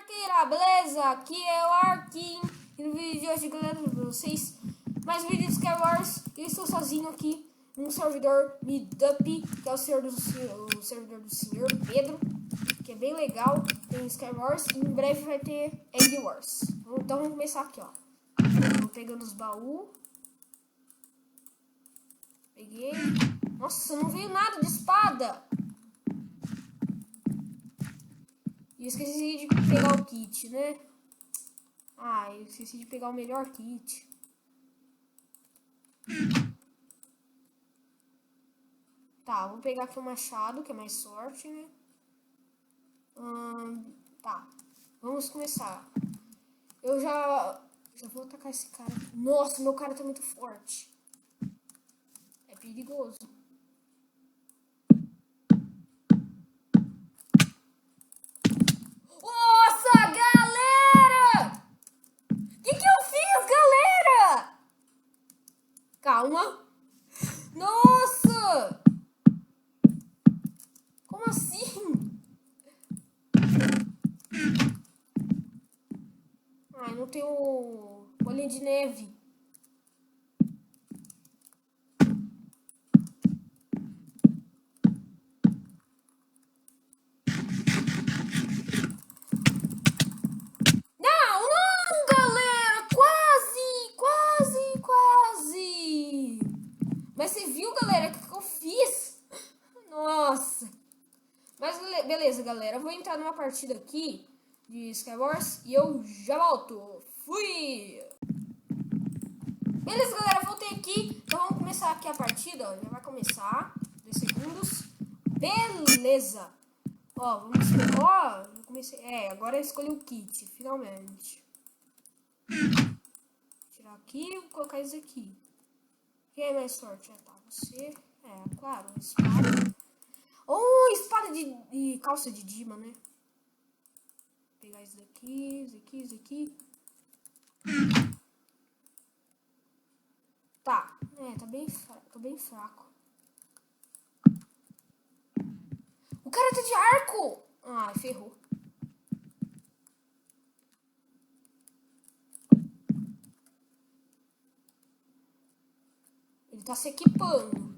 Arqueira, beleza? Aqui é o Arquim. E no vídeo de hoje, galera, pra vocês mais vídeos de Skywars. Eu estou sozinho aqui num servidor Meetup, que é o servidor do senhor Pedro, que é bem legal. Tem Skywars e em breve vai ter Egg Wars. Então vamos começar aqui, ó. Tô pegando os baús. Peguei. Nossa, não veio nada de espada. E eu esqueci de pegar o kit, né? Ah, eu esqueci de pegar o melhor kit. Tá, vou pegar aqui o machado, que é mais sorte, né? Tá, vamos começar. Eu já vou atacar esse cara. Nossa, meu cara tá muito forte. É perigoso. Nossa, galera! O que eu fiz, galera? Calma. Nossa! Como assim? Ai, não tem o bolinha de neve. Mas você viu, galera, o que eu fiz? Nossa. Mas beleza, galera. Eu vou entrar numa partida aqui de Skywars e eu já volto. Fui! Beleza, galera. Voltei aqui. Então vamos começar aqui a partida. Ó. Já vai começar. 2 segundos. Beleza. Ó, vamos ver. Ó, eu comecei. Agora eu escolhi o kit, finalmente. Vou tirar aqui e vou colocar isso aqui. Quem é mais sorte? Tá, você. Claro, espada. Espada de calça de Dima, né? Vou pegar isso daqui, isso aqui. Tá, tô bem fraco. O cara tá de arco! Ah, ferrou. Ele tá se equipando.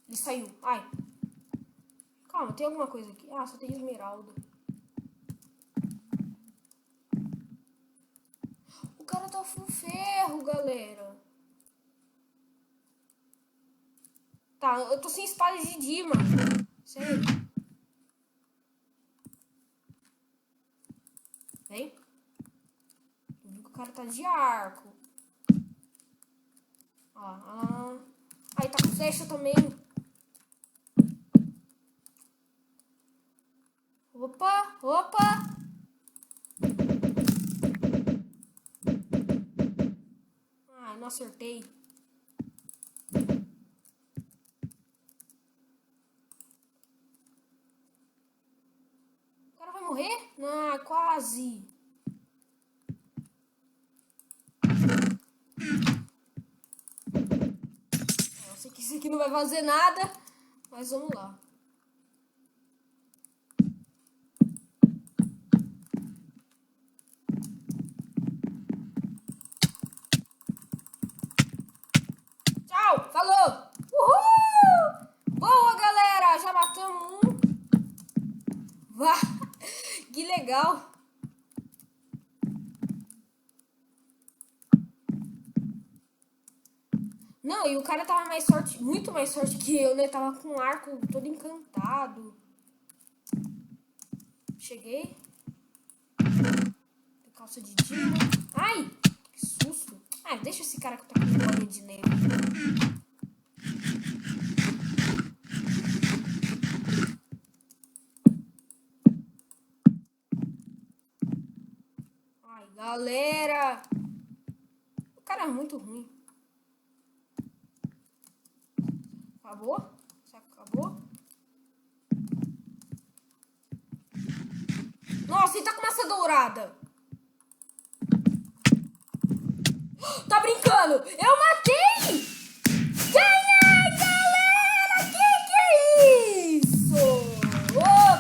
Ele saiu. Ai. Calma, tem alguma coisa aqui. Ah, só tem esmeralda. O cara tá full ferro, galera. Tá, eu tô sem espada de Dima. Sério. Vem. Eu vi que o cara tá de arco. Ó. Aí tá com flecha também. Opa! Ai, não acertei. O cara vai morrer? Ah, quase. Eu sei que isso aqui não vai fazer nada, mas vamos lá. Falou! Uhul! Boa, galera! Já matamos um. Vá! Que legal! Não, e o cara tava mais sorte, muito mais sorte que eu, né? Tava com o arco todo encantado. Cheguei. Calça de Dima. Ai! Que susto! Ah, deixa esse cara que tá com bolinha de neve. Ai, galera! O cara é muito ruim. Acabou? Será que acabou? Nossa, ele tá com massa dourada. Tá brincando? Eu matei! Ganhei, galera! Que é isso? Oh!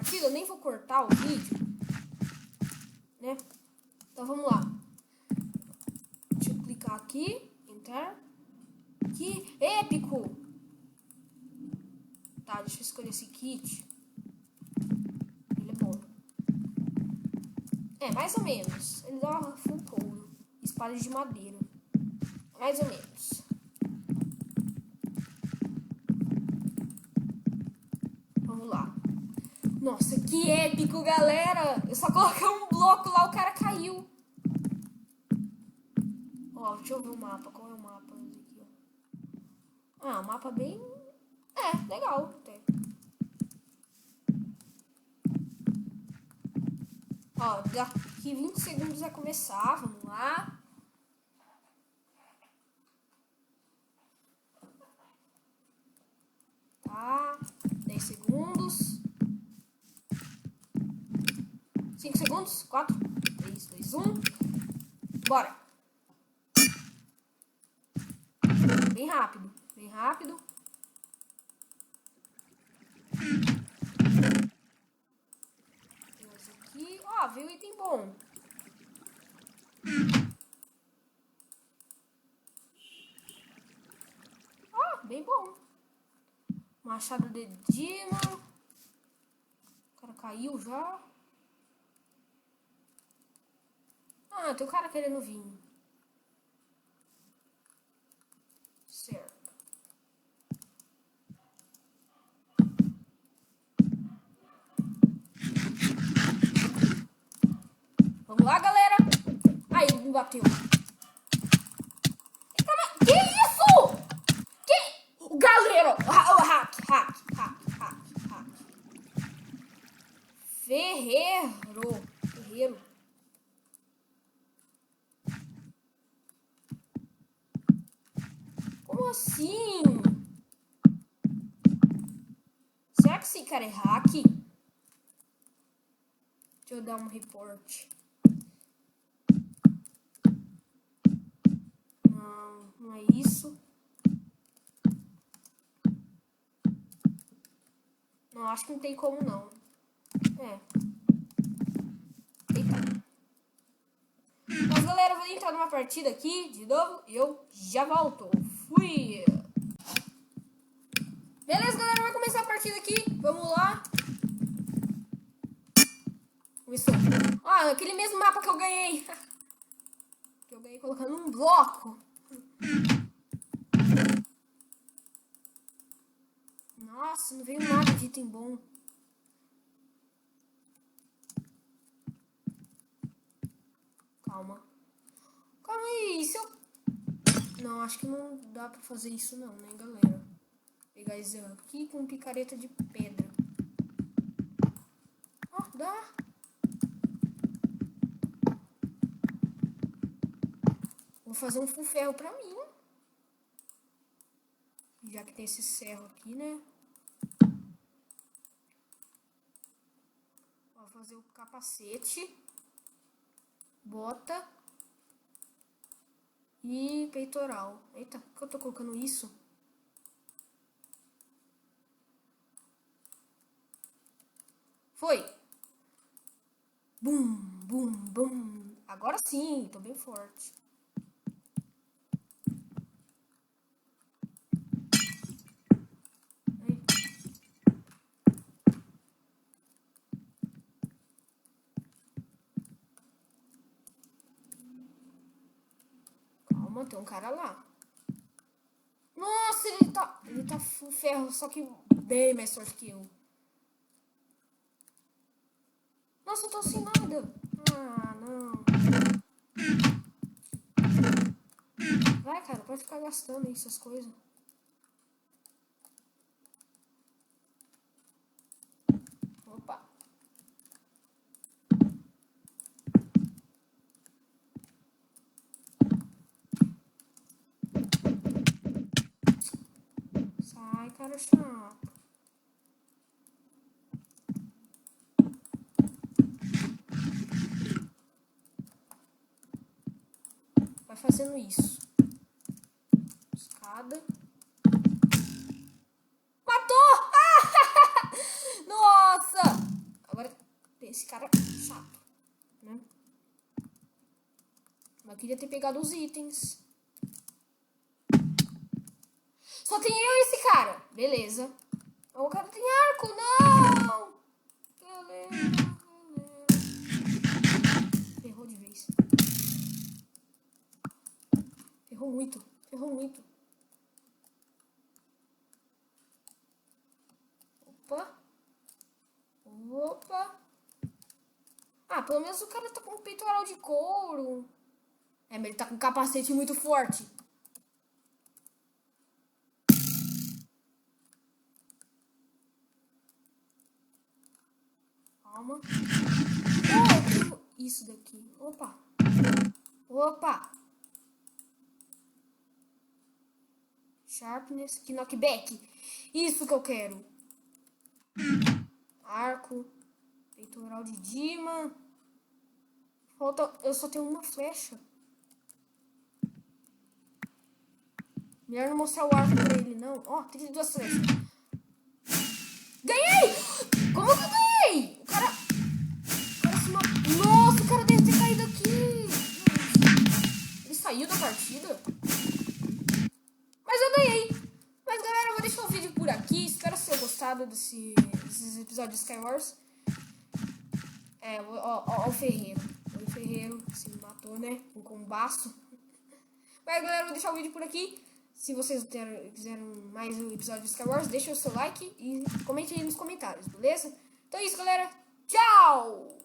partida, eu nem vou cortar o vídeo, né? Então vamos lá. Deixa eu clicar aqui, entrar. Que épico! Tá, deixa eu escolher esse kit. Ele é bom. É, mais ou menos. Ele dá uma full couro. Espada de madeira. Mais ou menos. Vamos lá. Nossa, que épico, galera! Eu só coloquei um bloco lá, o cara caiu. Ó, deixa eu ver o mapa. Qual é o mapa? Aqui, ó. Ah, o mapa bem... É, legal até. Ó, daqui 20 segundos vai começar. Vamos lá. Tá. 10 segundos. 5 segundos. 4, 3, 2, 1. Bora. Bem rápido. Bem rápido. Temos aqui. Ó, veio item bom. Ó, bem bom. Machado de Dima. O cara caiu já. Ah, tem um cara querendo vir. Certo. Vamos lá, galera. Ai, ele me bateu. Que isso? Que? Galera. Hack. Ferreiro. Como assim? Será que esse cara é hack? Deixa eu dar um report. Não é isso. Não, acho que não tem como não. É. Eita. Mas galera, eu vou entrar numa partida aqui de novo e eu já volto. Fui! Beleza, galera, vai começar a partida aqui. Vamos lá. Começou. Ah, aquele mesmo mapa que eu ganhei. Que eu ganhei colocando um bloco. Nossa, não veio nada de item bom. Calma. Calma aí, se eu... Não, acho que não dá pra fazer isso não, né, galera? Vou pegar esse aqui com picareta de pedra. Ó, dá. Vou fazer um full ferro pra mim. Já que tem esse ferro aqui, né? Vou fazer o capacete. Bota. E peitoral. Eita, por que eu tô colocando isso? Foi. Bum, bum, bum. Agora sim, tô bem forte. Aí. Calma, tem um cara lá. Nossa, ele tá full ferro, só que bem mais forte que eu. Nossa, eu tô sem nada. Ah, não. Vai, cara, pode ficar gastando aí essas coisas. Opa. Sai, cara chato. Vai fazendo isso. Escada. Matou! Nossa! Mas queria ter pegado os itens. Só tem eu e esse cara. Beleza. O cara tem arco, não! Galera. Ferrou de vez. Ferrou muito. Opa. Ah, pelo menos o cara tá com um peitoral de couro. É, mas ele tá com um capacete muito forte. Calma. Oh, isso daqui. Opa. Sharpness, que knockback. Isso que eu quero. Arco. Peitoral de Dima. Falta. Eu só tenho uma flecha. Melhor não mostrar o arco pra ele, não. Ó, 32 flechas. Ganhei! Como que eu ganhei? O cara se matou. Nossa, o cara deve ter caído aqui. Ele saiu da partida? Mas eu ganhei. Mas, galera, eu vou deixar o vídeo por aqui. Espero que vocês tenham gostado desses episódios de Skywars. É, ó o Ferreiro. O Ferreiro se matou, né? Com um baço. Mas, galera, eu vou deixar o vídeo por aqui. Se vocês quiserem mais um episódio de Skywars, deixa o seu like e comente aí nos comentários, beleza? Então é isso, galera. Tchau!